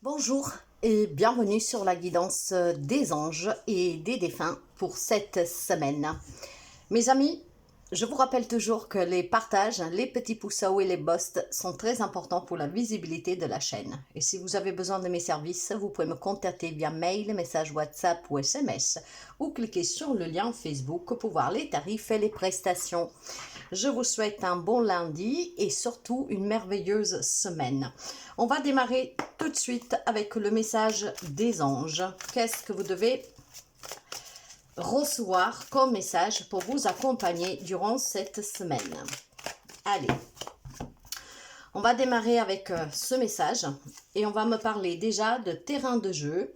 Bonjour et bienvenue sur la guidance des anges et des défunts pour cette semaine. Mes amis, je vous rappelle toujours que les partages, les petits pouces à haut et les posts sont très importants pour la visibilité de la chaîne. Et si vous avez besoin de mes services, vous pouvez me contacter via mail, message WhatsApp ou SMS ou cliquer sur le lien Facebook pour voir les tarifs et les prestations. Je vous souhaite un bon lundi et surtout une merveilleuse semaine. On va démarrer tout de suite avec le message des anges. Qu'est-ce que vous devez recevoir comme message pour vous accompagner durant cette semaine? Allez, on va démarrer avec ce message et on va me parler déjà de terrain de jeu.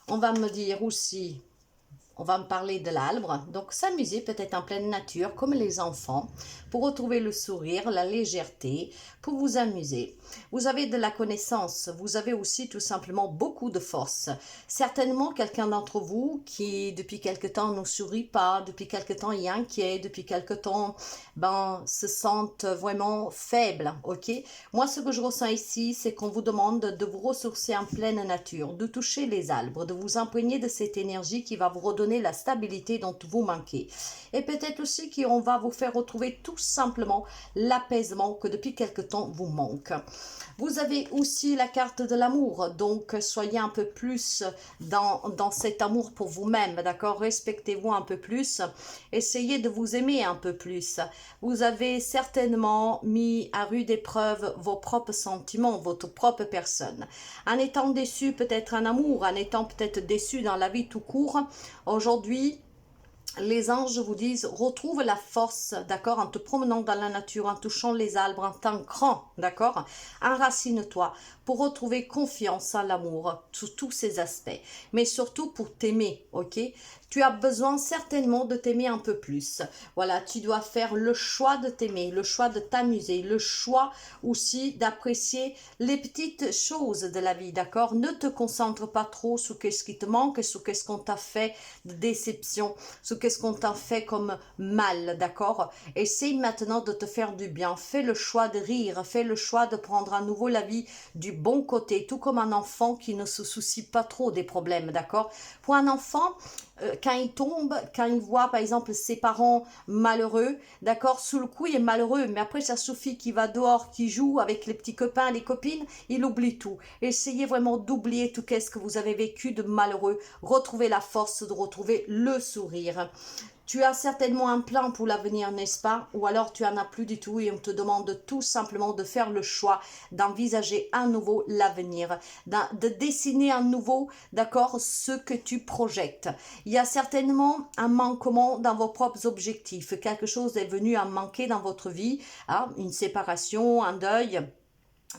On va me dire aussi... On va me parler de l'arbre, donc s'amuser peut-être en pleine nature comme les enfants pour retrouver le sourire, la légèreté, pour vous amuser. Vous avez de la connaissance, vous avez aussi tout simplement beaucoup de force. Certainement quelqu'un d'entre vous qui depuis quelque temps ne sourit pas, depuis quelque temps est inquiet, depuis quelque temps se sent vraiment faible, ok? Moi ce que je ressens ici, c'est qu'on vous demande de vous ressourcer en pleine nature, de toucher les arbres, de vous imprégner de cette énergie qui va vous redonner la stabilité dont vous manquez. Et peut-être aussi qu'on va vous faire retrouver tout simplement l'apaisement que depuis quelque temps vous manque. Vous avez aussi la carte de l'amour, donc soyez un peu plus dans cet amour pour vous-même, d'accord? Respectez-vous un peu plus, essayez de vous aimer un peu plus. Vous avez certainement mis à rude épreuve vos propres sentiments, votre propre personne. En étant déçu peut-être en amour, en étant peut-être déçu dans la vie tout court, aujourd'hui, les anges vous disent, retrouve la force, d'accord, en te promenant dans la nature, en touchant les arbres, en t'ancrant, d'accord, enracine-toi pour retrouver confiance en l'amour, sous tous ces aspects, mais surtout pour t'aimer, ok? Tu as besoin certainement de t'aimer un peu plus. Voilà, tu dois faire le choix de t'aimer, le choix de t'amuser, le choix aussi d'apprécier les petites choses de la vie, d'accord? Ne te concentre pas trop sur qu'est-ce qui te manque, sur qu'est-ce qu'on t'a fait de déception, sur qu'est-ce qu'on t'a fait comme mal, d'accord? Essaye maintenant de te faire du bien. Fais le choix de rire, fais le choix de prendre à nouveau la vie du bon côté, tout comme un enfant qui ne se soucie pas trop des problèmes, d'accord? Pour un enfant, quand il tombe, quand il voit par exemple ses parents malheureux, d'accord, sous le coup il est malheureux, mais après ça suffit qu'il va dehors, qu'il joue avec les petits copains, les copines, il oublie tout. Essayez vraiment d'oublier tout ce que vous avez vécu de malheureux, retrouvez la force de retrouver le sourire. Tu as certainement un plan pour l'avenir, n'est-ce pas? Ou alors tu en as plus du tout et on te demande tout simplement de faire le choix d'envisager à nouveau l'avenir, de dessiner à nouveau, d'accord, ce que tu projettes. Il y a certainement un manquement dans vos propres objectifs. Quelque chose est venu à manquer dans votre vie, hein, une séparation, un deuil,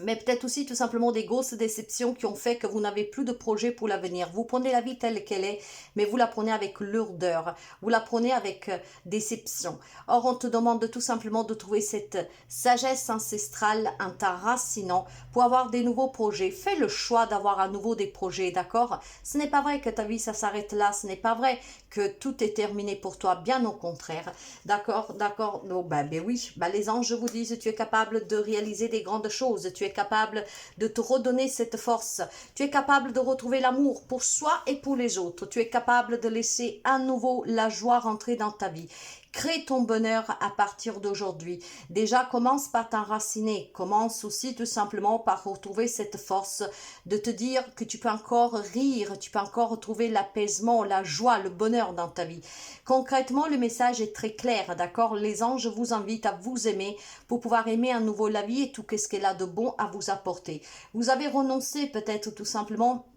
mais peut-être aussi tout simplement des grosses déceptions qui ont fait que vous n'avez plus de projet pour l'avenir. Vous prenez la vie telle qu'elle est, mais vous la prenez avec lourdeur, vous la prenez avec déception. Or, on te demande tout simplement de trouver cette sagesse ancestrale en t'enracinant pour avoir des nouveaux projets. Fais le choix d'avoir à nouveau des projets, d'accord? Ce n'est pas vrai que ta vie, ça s'arrête là, ce n'est pas vrai que tout est terminé pour toi, bien au contraire. D'accord, d'accord, non, oui, les anges vous disent, tu es capable de réaliser des grandes choses, tu es capable de te redonner cette force, tu es capable de retrouver l'amour pour soi et pour les autres, tu es capable de laisser à nouveau la joie rentrer dans ta vie. Crée ton bonheur à partir d'aujourd'hui. Déjà, commence par t'enraciner. Commence aussi tout simplement par retrouver cette force de te dire que tu peux encore rire, tu peux encore retrouver l'apaisement, la joie, le bonheur dans ta vie. Concrètement, le message est très clair, d'accord? Les anges vous invitent à vous aimer pour pouvoir aimer à nouveau la vie et tout ce qu'elle a de bon à vous apporter. Vous avez renoncé peut-être tout simplement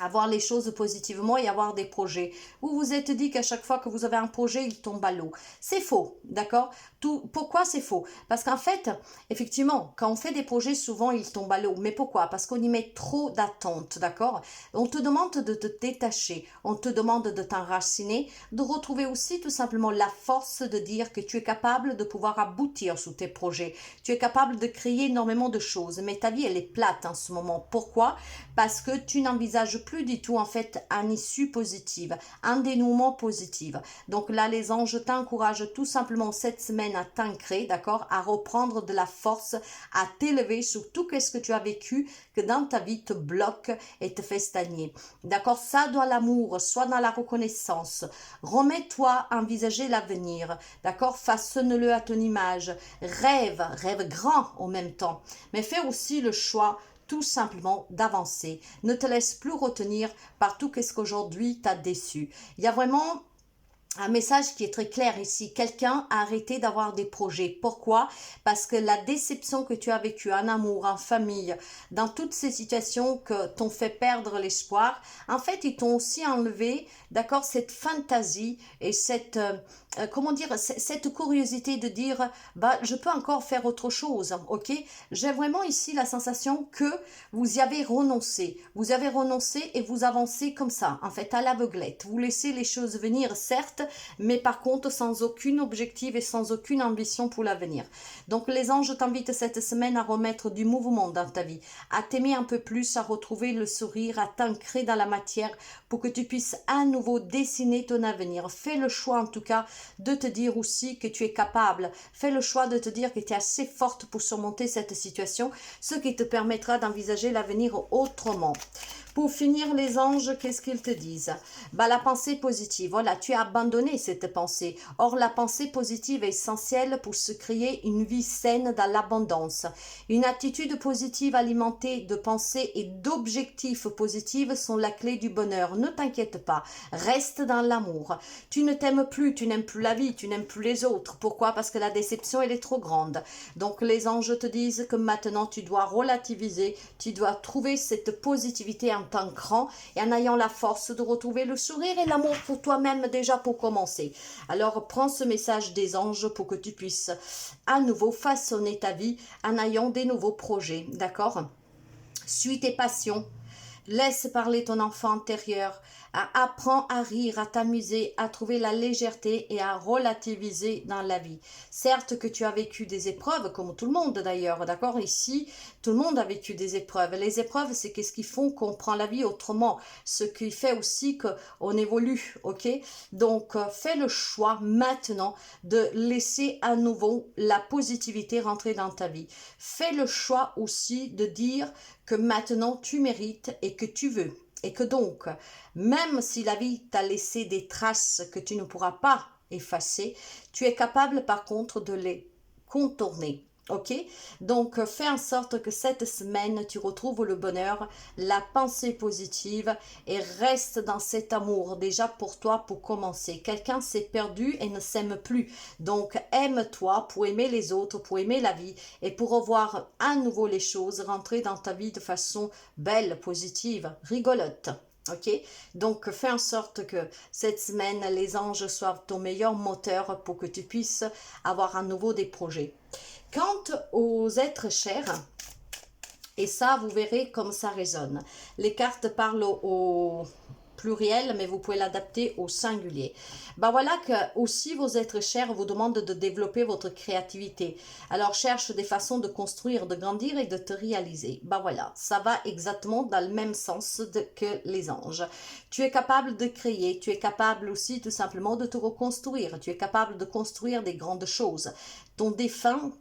à voir les choses positivement et avoir des projets. Vous vous êtes dit qu'à chaque fois que vous avez un projet, il tombe à l'eau. C'est faux, d'accord? Pourquoi c'est faux? Parce qu'en fait, effectivement, quand on fait des projets, souvent ils tombent à l'eau. Mais pourquoi? Parce qu'on y met trop d'attentes, d'accord? On te demande de te détacher, on te demande de t'enraciner, de retrouver aussi tout simplement la force de dire que tu es capable de pouvoir aboutir sous tes projets. Tu es capable de créer énormément de choses. Mais ta vie, elle est plate en ce moment. Pourquoi? Parce que tu n'envisages plus du tout en fait une issue positive, un dénouement positif. Donc là, les anges t'encouragent tout simplement cette semaine à t'ancrer, d'accord, à reprendre de la force, à t'élever sur tout ce que tu as vécu, que dans ta vie te bloque et te fait stagner. D'accord, ça dans l'amour, soit dans la reconnaissance. Remets-toi à envisager l'avenir, d'accord, façonne-le à ton image. Rêve grand en même temps, mais fais aussi le choix tout simplement d'avancer. Ne te laisse plus retenir par tout ce qu'aujourd'hui t'a déçu. Il y a vraiment un message qui est très clair ici. Quelqu'un a arrêté d'avoir des projets. Pourquoi? Parce que la déception que tu as vécue en amour, en famille, dans toutes ces situations que t'ont fait perdre l'espoir, en fait, ils t'ont aussi enlevé, d'accord, cette fantaisie et cette, comment dire, cette curiosité de dire, bah, je peux encore faire autre chose, ok? J'ai vraiment ici la sensation que vous y avez renoncé. Vous avez renoncé et vous avancez comme ça, en fait, à l'aveuglette. Vous laissez les choses venir, certes, mais par contre sans aucun objectif et sans aucune ambition pour l'avenir. Donc les anges t'invitent cette semaine à remettre du mouvement dans ta vie, à t'aimer un peu plus, à retrouver le sourire, à t'ancrer dans la matière pour que tu puisses à nouveau dessiner ton avenir. Fais le choix en tout cas de te dire aussi que tu es capable. Fais le choix de te dire que tu es assez forte pour surmonter cette situation, ce qui te permettra d'envisager l'avenir autrement. Pour finir, les anges, qu'est-ce qu'ils te disent? Bah, la pensée positive. Voilà, tu as abandonné cette pensée. Or, la pensée positive est essentielle pour se créer une vie saine dans l'abondance. Une attitude positive alimentée de pensées et d'objectifs positifs sont la clé du bonheur. Ne t'inquiète pas. Reste dans l'amour. Tu ne t'aimes plus, tu n'aimes plus la vie, tu n'aimes plus les autres. Pourquoi? Parce que la déception, elle est trop grande. Donc, les anges te disent que maintenant, tu dois relativiser, tu dois trouver cette positivité en t'ancrant et en ayant la force de retrouver le sourire et l'amour pour toi-même déjà pour commencer. Alors prends ce message des anges pour que tu puisses à nouveau façonner ta vie en ayant des nouveaux projets, d'accord? Suis tes passions. Laisse parler ton enfant intérieur, apprends à rire, à t'amuser, à trouver la légèreté et à relativiser dans la vie. Certes que tu as vécu des épreuves, comme tout le monde d'ailleurs, d'accord? Ici, tout le monde a vécu des épreuves. Les épreuves, c'est qu'est-ce qui font qu'on prend la vie autrement, ce qui fait aussi qu'on évolue, ok? Donc, fais le choix maintenant de laisser à nouveau la positivité rentrer dans ta vie. Fais le choix aussi de dire que maintenant tu mérites et que tu veux. Et que donc, même si la vie t'a laissé des traces que tu ne pourras pas effacer, tu es capable par contre de les contourner. Ok? Donc, fais en sorte que cette semaine, tu retrouves le bonheur, la pensée positive et reste dans cet amour déjà pour toi pour commencer. Quelqu'un s'est perdu et ne s'aime plus. Donc, aime-toi pour aimer les autres, pour aimer la vie et pour revoir à nouveau les choses rentrer dans ta vie de façon belle, positive, rigolote. Ok, donc fais en sorte que cette semaine, les anges soient ton meilleur moteur pour que tu puisses avoir à nouveau des projets. Quant aux êtres chers, et ça, vous verrez comme ça résonne. Les cartes parlent au pluriel, mais vous pouvez l'adapter au singulier. Ben voilà que aussi vos êtres chers vous demandent de développer votre créativité. Alors cherche des façons de construire, de grandir et de te réaliser. Ben voilà, ça va exactement dans le même sens que les anges. Tu es capable de créer, tu es capable aussi tout simplement de te reconstruire, tu es capable de construire des grandes choses.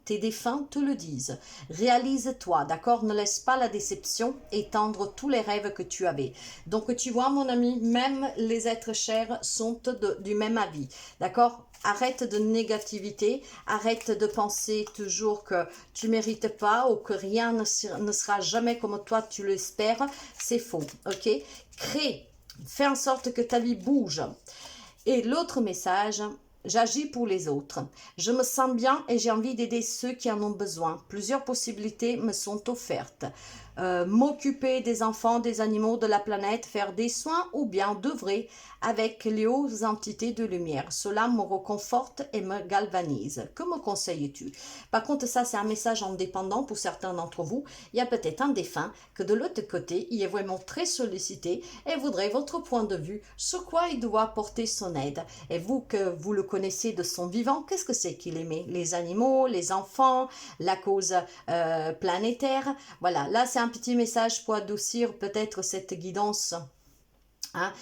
Tes défunts te le disent. Réalise-toi, d'accord? Ne laisse pas la déception étendre tous les rêves que tu avais. Donc tu vois mon ami, même les êtres chers sont du même avis, d'accord? Arrête de négativité, arrête de penser toujours que tu ne mérites pas ou que rien ne sera jamais comme toi tu l'espères. C'est faux, ok? Crée, fais en sorte que ta vie bouge. Et l'autre message, j'agis pour les autres. Je me sens bien et j'ai envie d'aider ceux qui en ont besoin. Plusieurs possibilités me sont offertes. M'occuper des enfants, des animaux, de la planète, faire des soins ou bien d'œuvrer avec les hautes entités de lumière. Cela me réconforte et me galvanise. Que me conseilles-tu? Par contre, ça, c'est un message indépendant pour certains d'entre vous. Il y a peut-être un défunt que de l'autre côté, il est vraiment très sollicité et voudrait votre point de vue sur quoi il doit apporter son aide. Et vous, que vous le connaissez de son vivant, qu'est-ce que c'est qu'il aimait? Les animaux, les enfants, la cause planétaire. Voilà, là, c'est un petit message pour adoucir peut-être cette guidance hein,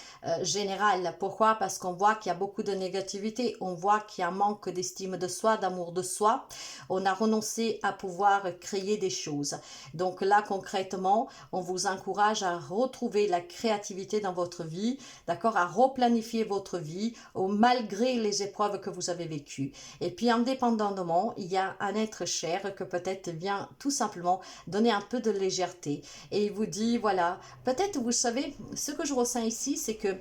générale. Pourquoi? Parce qu'on voit qu'il y a beaucoup de négativité, on voit qu'il y a un manque d'estime de soi, d'amour de soi, on a renoncé à pouvoir créer des choses. Donc là, concrètement, on vous encourage à retrouver la créativité dans votre vie, d'accord, à replanifier votre vie malgré les épreuves que vous avez vécues. Et puis, indépendamment, il y a un être cher que peut-être vient tout simplement donner un peu de légèreté. Et il vous dit, voilà, peut-être, vous savez, ce que je ressens ici, c'est que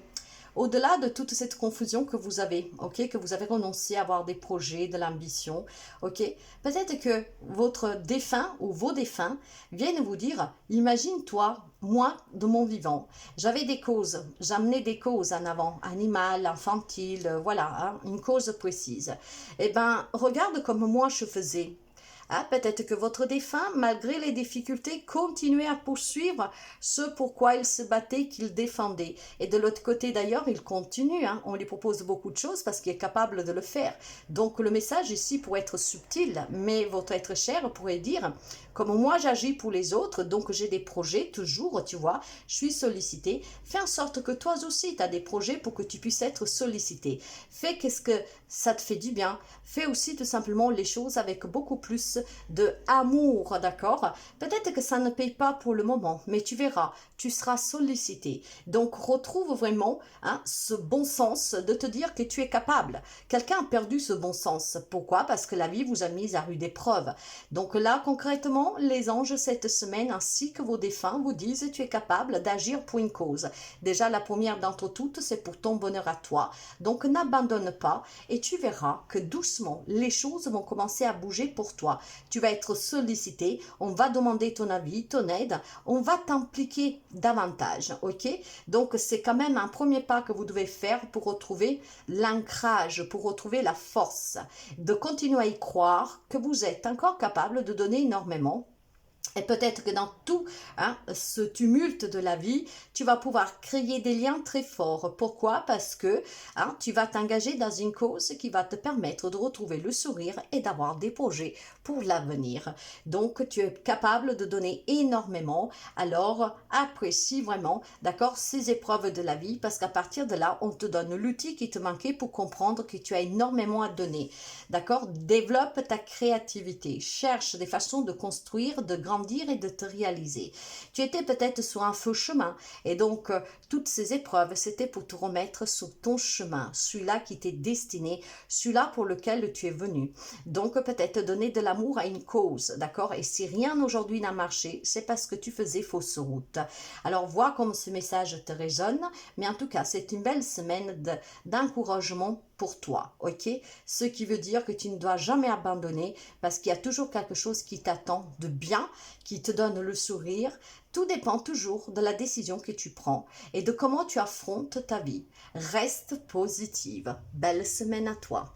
au-delà de toute cette confusion que vous avez, ok, que vous avez renoncé à avoir des projets, de l'ambition, ok, peut-être que votre défunt ou vos défunts viennent vous dire, imagine-toi, moi, de mon vivant, j'avais des causes, j'amenais des causes en avant, animales, infantiles, voilà, hein, une cause précise. Eh bien, regarde comme moi je faisais. Ah, peut-être que votre défunt, malgré les difficultés, continuait à poursuivre ce pourquoi il se battait, qu'il défendait. Et de l'autre côté, d'ailleurs, il continue. Hein. On lui propose beaucoup de choses parce qu'il est capable de le faire. Donc, le message ici pourrait être subtil, mais votre être cher pourrait dire, comme moi j'agis pour les autres, donc j'ai des projets toujours, tu vois, je suis sollicité. Fais en sorte que toi aussi, tu as des projets pour que tu puisses être sollicité. Fais qu'est-ce que ça te fait du bien. Fais aussi tout simplement les choses avec beaucoup plus de amour, d'accord? Peut-être que ça ne paye pas pour le moment, mais tu verras, tu seras sollicité. Donc retrouve vraiment hein, ce bon sens de te dire que tu es capable. Quelqu'un a perdu ce bon sens. Pourquoi? Parce que la vie vous a mis à rude épreuve. Donc là, concrètement, les anges cette semaine ainsi que vos défunts vous disent tu es capable d'agir pour une cause. Déjà, la première d'entre toutes, c'est pour ton bonheur à toi. Donc n'abandonne pas et tu verras que doucement, les choses vont commencer à bouger pour toi. Tu vas être sollicité, on va demander ton avis, ton aide, on va t'impliquer davantage, ok? Donc c'est quand même un premier pas que vous devez faire pour retrouver l'ancrage, pour retrouver la force, de continuer à y croire que vous êtes encore capable de donner énormément. Et peut-être que dans tout hein, ce tumulte de la vie, tu vas pouvoir créer des liens très forts. Pourquoi? Parce que hein, tu vas t'engager dans une cause qui va te permettre de retrouver le sourire et d'avoir des projets pour l'avenir. Donc, tu es capable de donner énormément. Alors, apprécie vraiment, d'accord, ces épreuves de la vie parce qu'à partir de là, on te donne l'outil qui te manquait pour comprendre que tu as énormément à donner. D'accord? Développe ta créativité. Cherche des façons de construire, de grandir et de te réaliser. Tu étais peut-être sur un faux chemin et donc toutes ces épreuves, c'était pour te remettre sur ton chemin, celui-là qui t'est destiné, celui-là pour lequel tu es venu. Donc peut-être donner de l'amour à une cause, d'accord? Et si rien aujourd'hui n'a marché, c'est parce que tu faisais fausse route. Alors vois comme ce message te résonne, mais en tout cas, c'est une belle semaine d'encouragement pour toi, ok? Ce qui veut dire que tu ne dois jamais abandonner parce qu'il y a toujours quelque chose qui t'attend de bien, qui te donne le sourire. Tout dépend toujours de la décision que tu prends et de comment tu affrontes ta vie. Reste positive. Belle semaine à toi.